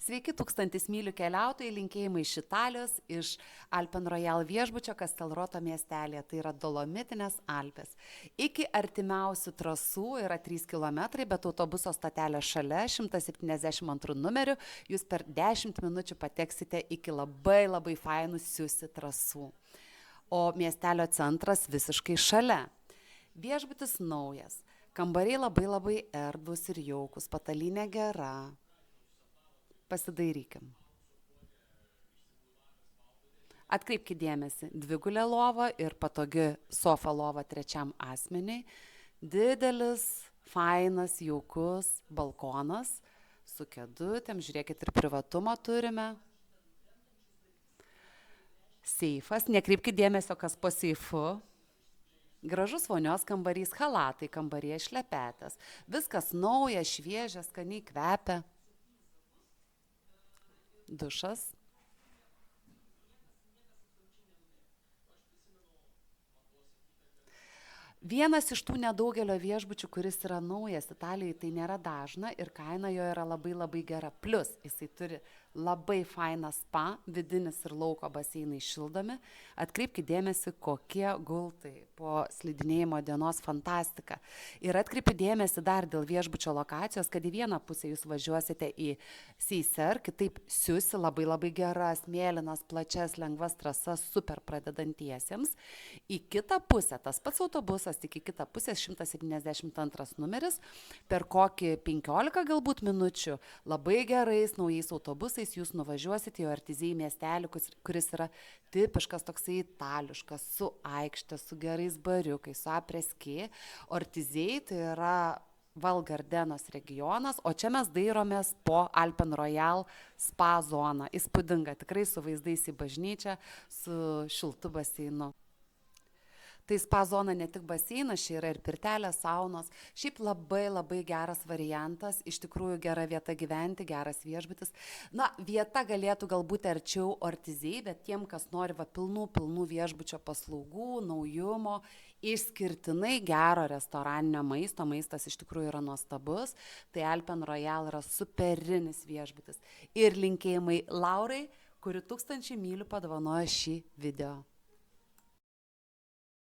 Sveiki, 1000 mylių keliautojai, linkėjimai iš Italijos, iš Alpen Royal viešbučio Kastelroto miestelėje, tai yra Dolomitinės Alpės. Iki artimiausių trasų yra 3 km, bet autobuso stotelė šalia, 172 numeriu, jūs per 10 minučių pateksite iki labai fainų siusi trasų. O miestelio centras visiškai šalia. Viešbutis naujas, kambariai labai erdvūs ir jaukus, patalynė gera. Pasidairykim. Atkreipkite dėmesį, dvigulė lova ir patogi sofa lova trečiam asmeniai, didelis, fainas, jaukus balkonas su kėdutėm, žiūrėkit ir privatumą turime. Seifas, nekreipkite dėmesio, kas po seifu. Gražus vonios kambarys, halatai kambaryje, šlepetės. Viskas nauja, šviežia, skaniai kvepia. Dušas. Vienas iš tų nedaugelio viešbučių, kuris yra naujas Italijai, tai nėra dažna ir kaina jo yra labai gera. Plius jisai turi labai fainą spa, vidinis ir lauko baseinai šildomi. Atkreipkite dėmesį, kokie gultai po slidinėjimo dienos fantastika. Ir atkreipkite dėmesį dar dėl viešbučio lokacijos, kad į vieną pusę jūs važiuosite į Seiser, kitaip siusi labai geras, mėlynas, plačias, lengvas trasas, super pradedantiesiems. Į kitą pusę, tas pats autobusas, tik į kitą pusę 172 numeris, per kokį 15 galbūt minučių labai gerais naujais autobusais jūs nuvažiuosite į Ortizei miestelį, kuris yra tipiškas toksai itališkas, su aikšte, su gerais bariukais, su apreski. Ortizei tai yra Val Gardenos regionas, o čia mes dairomės po Alpen Royal spa zoną. Įspūdinga, tikrai su vaizdais į bažnyčią, su šiltu baseinu. Tai spa zona ne tik baseinas, čia yra ir pirtelės, saunos. Šiaip labai geras variantas, iš tikrųjų gera vieta gyventi, geras viešbutis. Na, vieta galėtų galbūt arčiau Ortizei, bet tiem, kas nori pilnų viešbučio paslaugų, naujumo, išskirtinai gero restoraninio maisto, maistas iš tikrųjų yra nuostabus, tai Alpen Royal yra superinis viešbutis. Ir linkėjimai Laurai, kuri 1000 mylių padovanojo šį video.